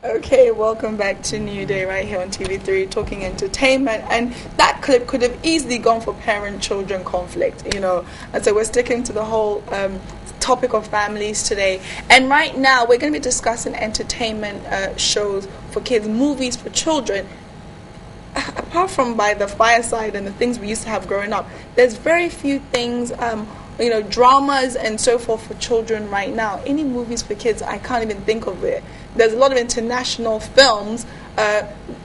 Okay, welcome back to New Day right here on TV3, talking entertainment. And that clip could have easily gone for parent-children conflict, And so we're sticking to the whole topic of families today. And right now, we're going to be discussing entertainment shows for kids, movies for children. Apart from By the Fireside and the things we used to have growing up, there's very few things, dramas and so forth for children right now. Any movies for kids, I can't even think of it. There's a lot of international films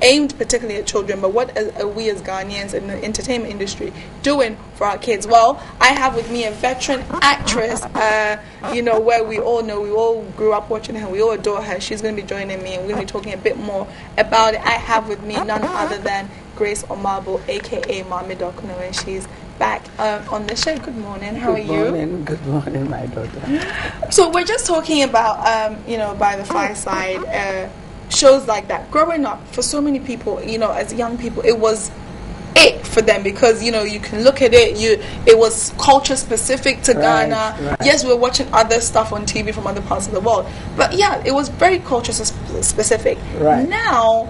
aimed particularly at children, but what are we as Ghanaians in the entertainment industry doing for our kids? Well, I have with me a veteran actress, where we all grew up watching her, we all adore her. She's going to be joining me, and we're going to be talking a bit more about it. I have with me none other than Grace Omabo, a.k.a. Mami Dokuno, and she's back on the show. Good morning. How are you? Good morning, my daughter. So we're just talking about, By the Fireside, shows like that. Growing up, for so many people, as young people, it was it for them because, you can look at it, it was culture specific to Ghana. Right. Yes, we were watching other stuff on TV from other parts of the world. But yeah, it was very culture specific. Right. Now,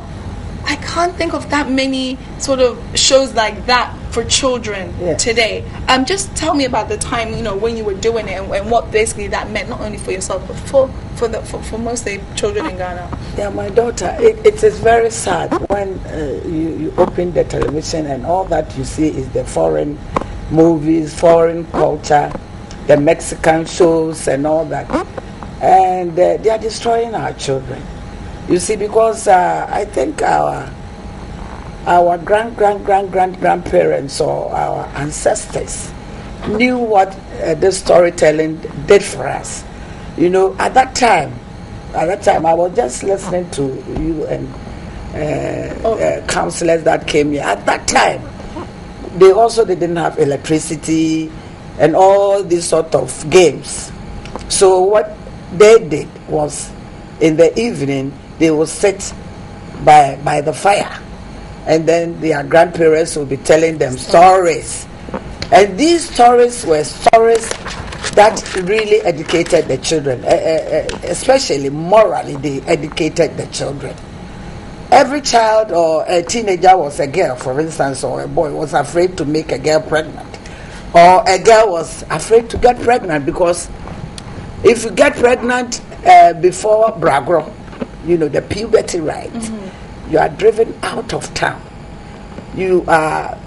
I can't think of that many sort of shows like that for children today. Just tell me about the time, when you were doing it and what basically that meant, not only for yourself, but for most of the children in Ghana. Yeah, my daughter, it is very sad when you open the television and all that you see is the foreign movies, foreign culture, the Mexican shows and all that. And they are destroying our children. You see, because I think our grandparents or our ancestors knew what this storytelling did for us. At that time, I was just listening to you and counselors that came here. At that time, they also didn't have electricity and all these sort of games. So what they did was, in the evening, they will sit by the fire, and then their grandparents will be telling them stories. And these stories were stories that really educated the children, especially morally, they educated the children. Every child or a teenager was a girl, for instance, or a boy was afraid to make a girl pregnant, or a girl was afraid to get pregnant, because if you get pregnant before Bragro, the puberty right, you are driven out of town. You are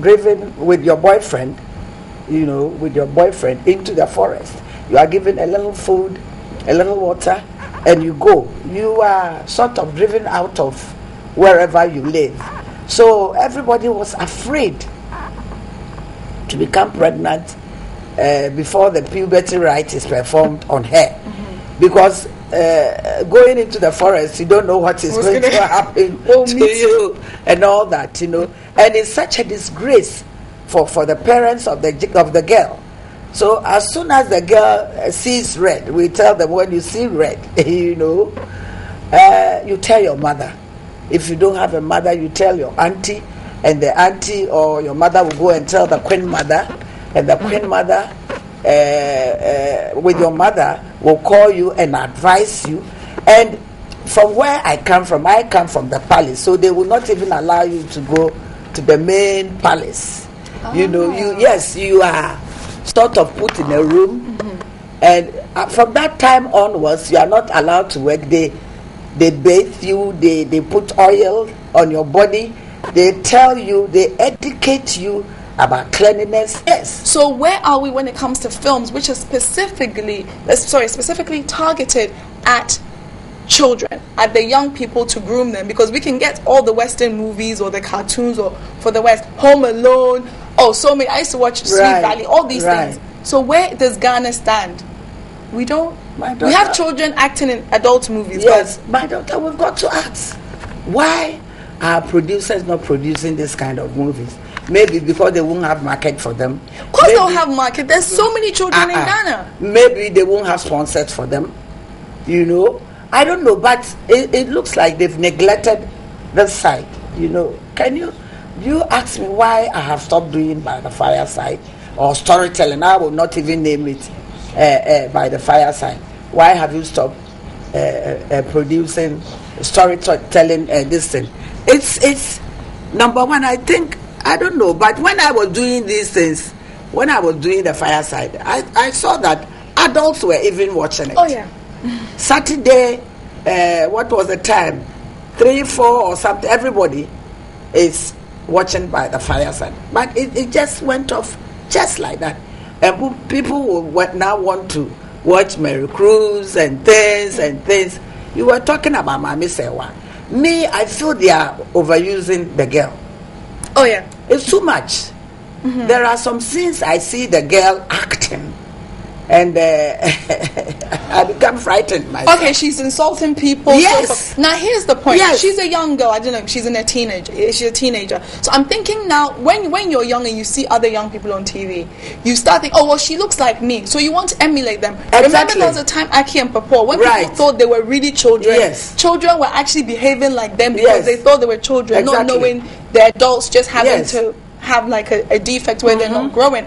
driven with your boyfriend, into the forest. You are given a little food, a little water, and you go. You are sort of driven out of wherever you live. So everybody was afraid to become pregnant before the puberty rite is performed on her. Because going into the forest, you don't know what is going to happen to you and all that, And it's such a disgrace for the parents of the girl. So as soon as the girl sees red, we tell them, when you see red, you tell your mother. If you don't have a mother, you tell your auntie, and the auntie or your mother will go and tell the queen mother, and the queen mother with your mother will call you and advise you. And from where I come from the palace, so they will not even allow you to go to the main palace. You are sort of put in a room, and from that time onwards, you are not allowed to work. They bathe you, they put oil on your body, they tell you, they educate you about cleanliness. Yes. So where are we when it comes to films which are specifically targeted at children, at the young people, to groom them? Because we can get all the Western movies or the cartoons, or for the West, Home Alone, so many. I used to watch Sweet Valley, all these things. So where does Ghana stand? We don't. We have children acting in adult movies. Yes, my daughter, we've got to ask, why are producers not producing this kind of movies? Maybe because they won't have market for them. Of course they don't have market. There's so many children in Ghana. Maybe they won't have sponsors for them. I don't know, but it looks like they've neglected this side. Can you ask me why I have stopped doing By the Fireside or storytelling? I will not even name it By the Fireside. Why have you stopped producing storytelling this thing. It's number one. I think, I don't know, but when I was doing these things, when I was doing the Fireside, I saw that adults were even watching it. Oh yeah. Saturday, what was the time? 3, 4 or something. Everybody is watching by the Fireside, but it just went off just like that. And people will now want to watch Mary Cruz and things. You were talking about Mami Sewa. Me, I feel they are overusing the girl. Oh yeah. It's too much. There are some scenes I see the girl acting, and I become frightened myself. Okay, she's insulting people. Yes. Now here's the point. Yes. She's a young girl. I don't know. She's a teenager. So I'm thinking now, when you're young and you see other young people on TV, you start thinking, oh well, she looks like me. So you want to emulate them. Exactly. Remember there was a time Aki and Papo when Right. people thought they were really children. Yes. Children were actually behaving like them because Yes. they thought they were children, Exactly. not knowing the adults just having Yes. to have like a defect where they're not growing.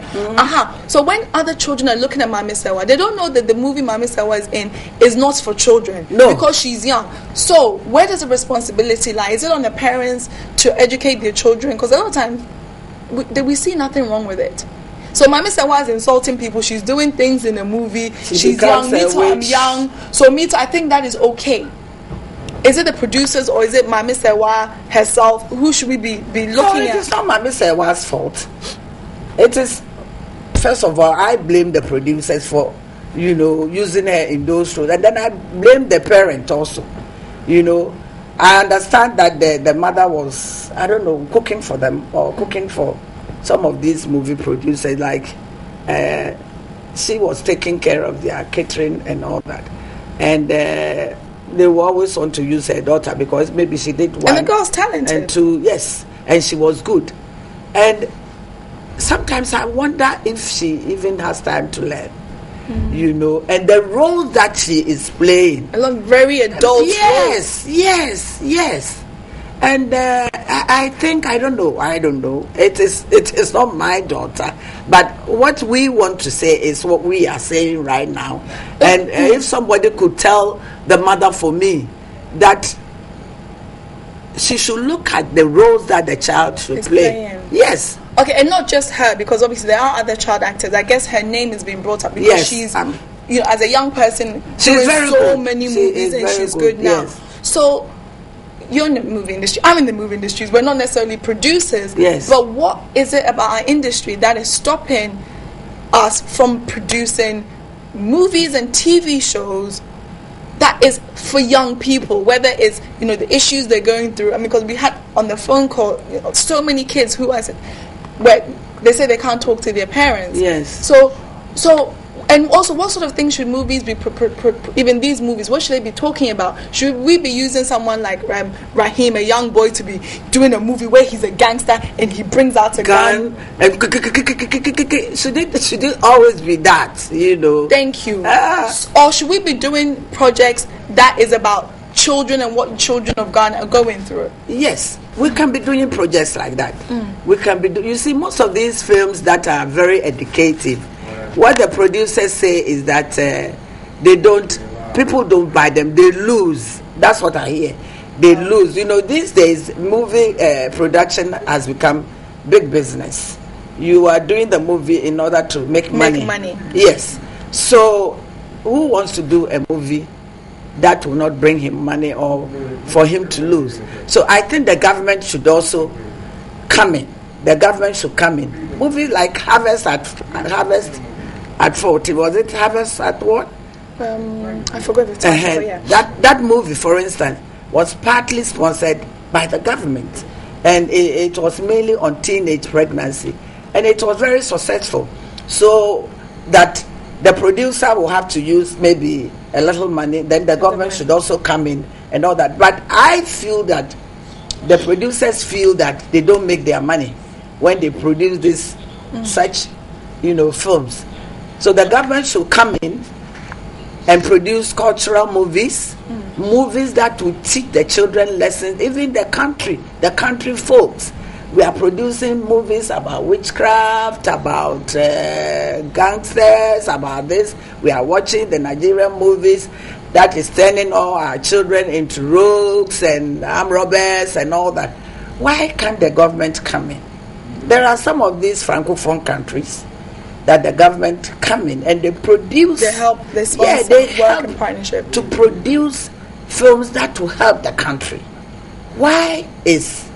So when other children are looking at Mami Sewa, they don't know that the movie Mami Sewa is in is not for children. No. Because she's young. So where does the responsibility lie? Is it on the parents to educate their children? Because a lot of times we see nothing wrong with it. So Mami Sewa is insulting people. She's doing things in the movie. She's young. becomes Me a too, I'm witch. young. So me too, I think that is okay. Is it the producers or is it Mami Sewa herself? Who should we be looking No, it at? is not Mami Sewa's fault. It is, first of all, I blame the producers for, using her in those roles, and then I blame the parent also. I understand that the mother was, I don't know, cooking for them or cooking for some of these movie producers, like she was taking care of their catering and all that, and they will always want to use her daughter because maybe she did one. And the girl's talented. And two, yes, and she was good. And sometimes I wonder if she even has time to learn, and the role that she is playing. A lot very adult. Yes. And I think, I don't know. It is not my daughter. But what we want to say is what we are saying right now. And if somebody could tell the mother for me that she should look at the roles that the child should play. Playing. Yes. Okay, and not just her, because obviously there are other child actors. I guess her name is being brought up because Yes, she's, as a young person, she's doing very so good. many She movies is and very she's good, good now. yes. So you're in the movie industry. I'm in the movie industry. We're not necessarily producers. Yes. But what is it about our industry that is stopping us from producing movies and TV shows that is for young people, whether it's the issues they're going through? I mean, because we had on the phone call so many kids who where they say they can't talk to their parents. Yes. So and also, what sort of things should movies be even these movies, what should they be talking about? Should we be using someone like Raheem, a young boy, to be doing a movie where he's a gangster and he brings out a gun? And should it always be that, Thank you. Or should we be doing projects that is about children and what children of Ghana are going through? Yes, we can be doing projects like that. We can be you see, most of these films that are very educative, what the producers say is that people don't buy them, they lose. That's what I hear. They lose. These days movie production has become big business. You are doing the movie in order to make money. Yes. So who wants to do a movie that will not bring him money or for him to lose? So I think the government should also come in. The government should come in. Movies like Harvest at 40, was it Harvest at what? I forgot the title. Yeah. That movie, for instance, was partly sponsored by the government, and it was mainly on teenage pregnancy, and it was very successful. So that the producer will have to use maybe a little money, then the government should also come in and all that. But I feel that the producers feel that they don't make their money when they produce this such films. So the government should come in and produce cultural movies, movies that will teach the children lessons, even the country folks. We are producing movies about witchcraft, about gangsters, about this. We are watching the Nigerian movies. that is turning all our children into rogues and armed robbers and all that. Why can't the government come in? There are some of these francophone countries that the government come in and they produce. They help. They sponsor, yeah, they work help in partnership to produce films that will help the country. Why is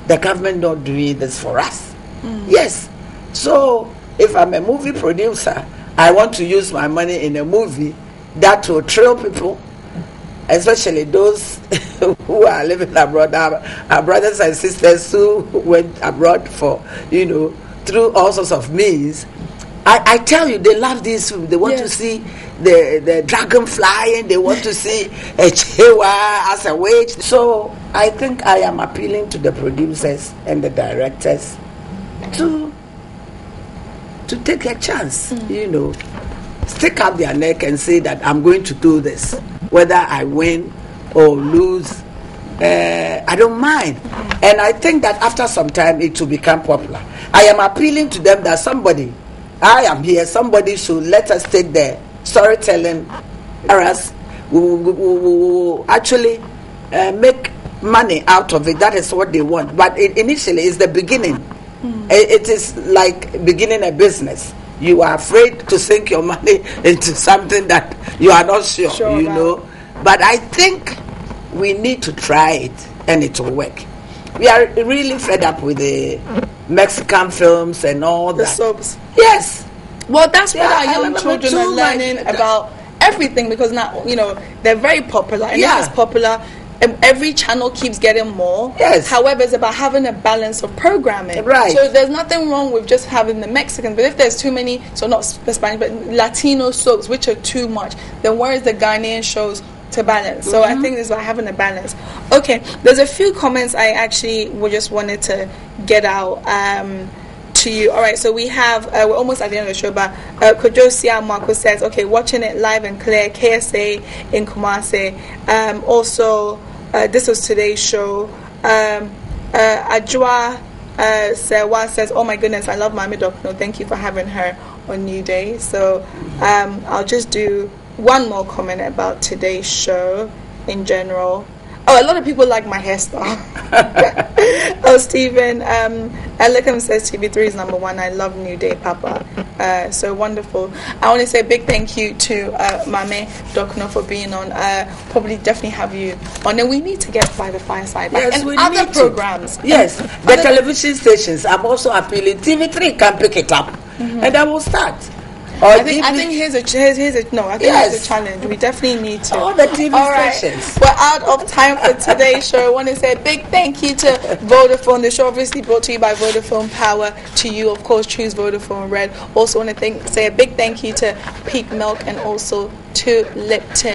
the government not doing this for us? Yes. So if I'm a movie producer, I want to use my money in a movie that will thrill people, especially those who are living abroad, our brothers and sisters who went abroad for, through all sorts of means. I tell you, they love these films. They want to see the dragon flying. They want to see a chewa as a witch. So I think I am appealing to the producers and the directors to take a chance, stick out their neck and say that I'm going to do this. Whether I win or lose, I don't mind. And I think that after some time it will become popular. I am appealing to them that I am here, somebody should let us take the storytelling, or else we will actually make money out of it. That is what they want. But initially it's the beginning. It is like beginning a business. You are afraid to sink your money into something that you are not sure know. But I think we need to try it and it will work. We are really fed up with the Mexican films and all the that. soaps. Yes. Well, that's what our young children are learning about everything, because now, they're very popular. And this is popular. Every channel keeps getting more. Yes. However, it's about having a balance of programming. Right. So there's nothing wrong with just having the Mexicans, but if there's too many, so not the Spanish, but Latino soaps, which are too much, then where is the Ghanaian shows to balance? So I think it's about having a balance. Okay, there's a few comments I actually just wanted to get out to you. All right, so we have, we're almost at the end of the show, but Kojosia Marco says, okay, watching it live and clear, KSA in Kumasi. Also, this was today's show. Ajwa Sewa says, oh my goodness, I love Mami Dokno. Thank you for having her on New Day. So I'll just do one more comment about today's show in general. Oh, a lot of people like my hairstyle. Oh, Stephen Elikam says TV3 is number one. I love New Day, Papa. So wonderful. I want to say a big thank you to Mame Dokno for being on. Probably definitely have you on. And we need to get By the Fireside back. Yes, and we other need programs. To. Yes, the television stations. I'm also appealing. TV3 can pick it up, and I will start. I think here's a challenge. We definitely need to. All the TV stations. We're out of time for today's show. I want to say a big thank you to Vodafone. The show obviously brought to you by Vodafone Power. To you, of course, choose Vodafone Red. Also want to say a big thank you to Peak Milk and also to Lipton.